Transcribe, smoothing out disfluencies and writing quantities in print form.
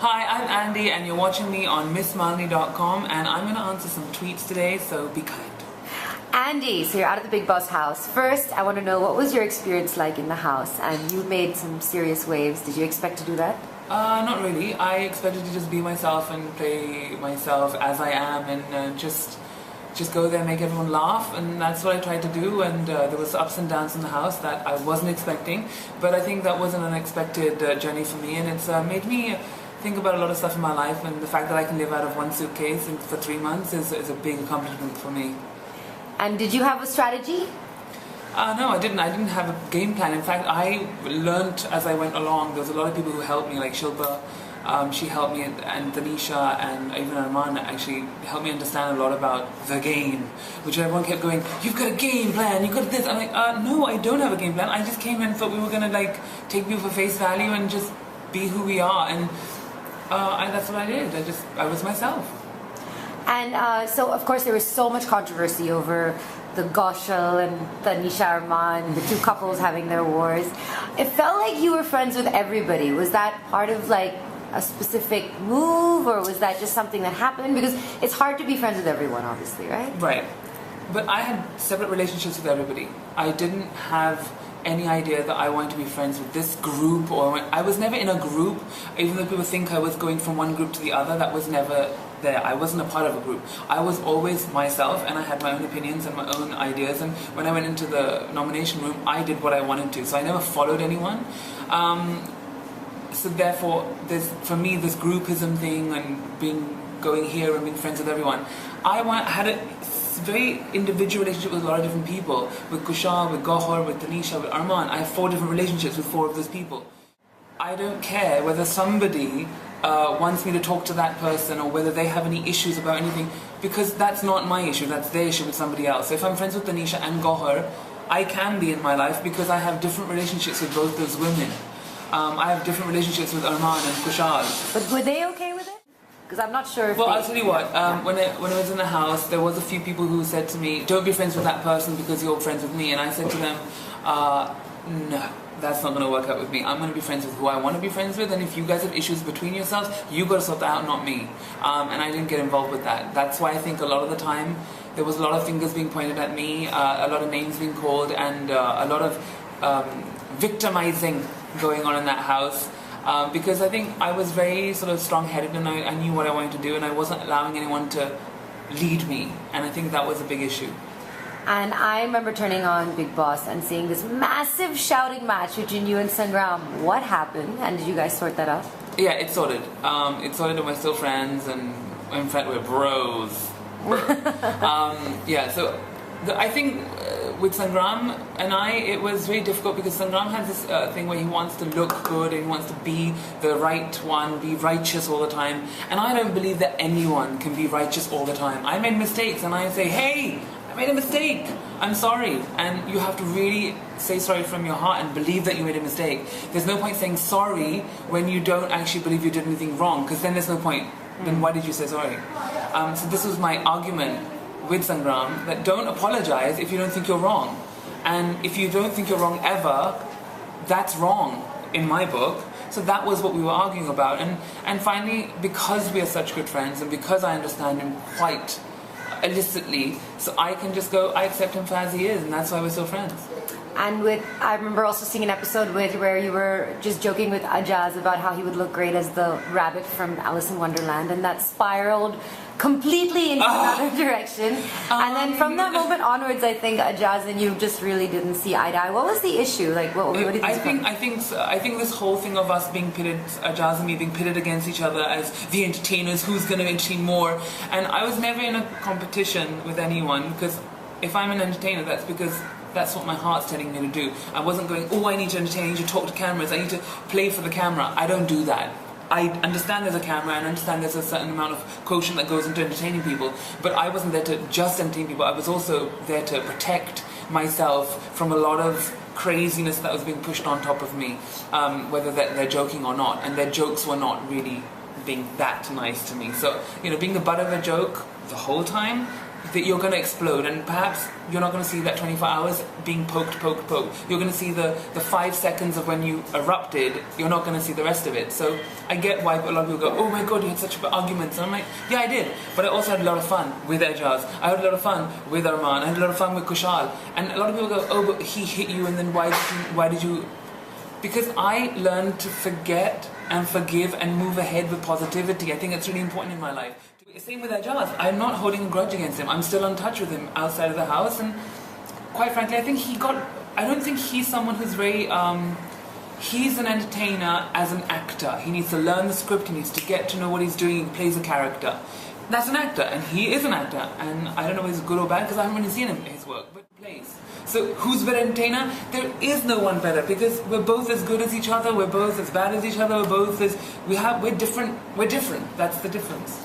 Hi, I'm Andy and you're watching me on MissMalini.com and I'm going to answer some tweets today, so be kind. Andy, so you're out of the Big Boss house. First, I want to know, what was your experience like in the house? And you made some serious waves. Did you expect to do that? Not really. I expected to just be myself and play myself as I am and just go there and make everyone laugh, and that's what I tried to do. And there was ups and downs in the house that I wasn't expecting, but I think that was an unexpected journey for me, and it's made me think about a lot of stuff in my life, and the fact that I can live out of one suitcase for 3 months is a big accomplishment for me. And did you have a strategy? No, I didn't. I didn't have a game plan. In fact, I learnt as I went along. There was a lot of people who helped me, like Shilpa. She helped me, and Tanisha, and even Arman actually helped me understand a lot about the game, which everyone kept going, you've got a game plan, you've got this. I'm like, no, I don't have a game plan. I just came in and thought we were going to take people for face value and just be who we are, and that's what I did. I was myself. And so, of course, there was so much controversy over the Gauhar and Tanisha Arman, the two couples having their wars. It felt like you were friends with everybody. Was that part of a specific move, or was that just something that happened? Because it's hard to be friends with everyone, obviously, right? Right. But I had separate relationships with everybody. I didn't have any idea that I wanted to be friends with this group, or I was never in a group. Even though people think I was going from one group to the other, that was never there. I wasn't a part of a group. I was always myself, and I had my own opinions and my own ideas, and when I went into the nomination room, I did what I wanted to. So I never followed anyone. So therefore, for me, this groupism thing and going here and being friends with everyone, I had a very individual relationship with a lot of different people. With Kushal, with Gauhar, with Tanisha, with Arman. I have 4 different relationships with 4 of those people. I don't care whether somebody wants me to talk to that person or whether they have any issues about anything, because that's not my issue, that's their issue with somebody else. So if I'm friends with Tanisha and Gauhar, I can be in my life because I have different relationships with both those women. I have different relationships with Arman and Kushal. But were they okay with it? Because I'm not sure if Well, I'll tell you what, when I was in the house, there was a few people who said to me, don't be friends with that person because you're friends with me. And I said to them, no, that's not going to work out with me. I'm going to be friends with who I want to be friends with, and if you guys have issues between yourselves, you got to sort that out, not me. And I didn't get involved with that. That's why I think a lot of the time, there was a lot of fingers being pointed at me, a lot of names being called, and a lot of victimizing going on in that house, because I think I was very sort of strong-headed, and I knew what I wanted to do, and I wasn't allowing anyone to lead me, and I think that was a big issue. And I remember turning on Big Boss and seeing this massive shouting match between you and Sangram. What happened, and did you guys sort that out? Yeah, it's sorted. It's sorted, and we're still friends, and in fact we're bros. Yeah, so I think with Sangram and it was very difficult because Sangram has this thing where he wants to look good and he wants to be the right one, be righteous all the time. And I don't believe that anyone can be righteous all the time. I made mistakes, and I say, hey, I made a mistake, I'm sorry. And you have to really say sorry from your heart and believe that you made a mistake. There's no point saying sorry when you don't actually believe you did anything wrong, because then there's no point. Then why did you say sorry? So this was my argument with Sangram, that don't apologize if you don't think you're wrong. And if you don't think you're wrong ever, that's wrong in my book. So that was what we were arguing about. And finally, because we are such good friends and because I understand him quite illicitly, so I can just go, I accept him for as he is, and that's why we're still friends. And I remember also seeing an episode where you were just joking with Ajaz about how he would look great as the rabbit from Alice in Wonderland, and that spiraled completely into another direction. And then from that moment onwards, I think Ajaz and you just really didn't see eye to eye. What was the issue? What do you think? I think this whole thing of us being pitted, Ajaz and me being pitted against each other as the entertainers, who's going to entertain more. And I was never in a competition with anyone, because if I'm an entertainer, that's because that's what my heart's telling me to do. I wasn't going, oh, I need to entertain, I need to talk to cameras, I need to play for the camera. I don't do that. I understand there's a camera and I understand there's a certain amount of quotient that goes into entertaining people, but I wasn't there to just entertain people. I was also there to protect myself from a lot of craziness that was being pushed on top of me, whether they're joking or not, and their jokes were not really being that nice to me. So, being the butt of a joke the whole time, that you're going to explode, and perhaps you're not going to see that 24 hours being poked. You're going to see the 5 seconds of when you erupted. You're not going to see the rest of it. So I get why a lot of people go, oh my god, you had such arguments. And I'm like, yeah, I did. But I also had a lot of fun with Ejaz. I had a lot of fun with Arman. I had a lot of fun with Kushal. And a lot of people go, oh, but he hit you, and then why did you? Because I learned to forget and forgive and move ahead with positivity. I think it's really important in my life. Same with Ejaz. I'm not holding a grudge against him. I'm still in touch with him outside of the house, and quite frankly, I don't think he's someone who's very, he's an entertainer as an actor. He needs to learn the script, he needs to get to know what he's doing, he plays a character. That's an actor, and he is an actor, and I don't know if he's good or bad because I haven't really seen his work, but he plays. So who's better entertainer? There is no one better, because we're both as good as each other, we're both as bad as each other, we're different, that's the difference.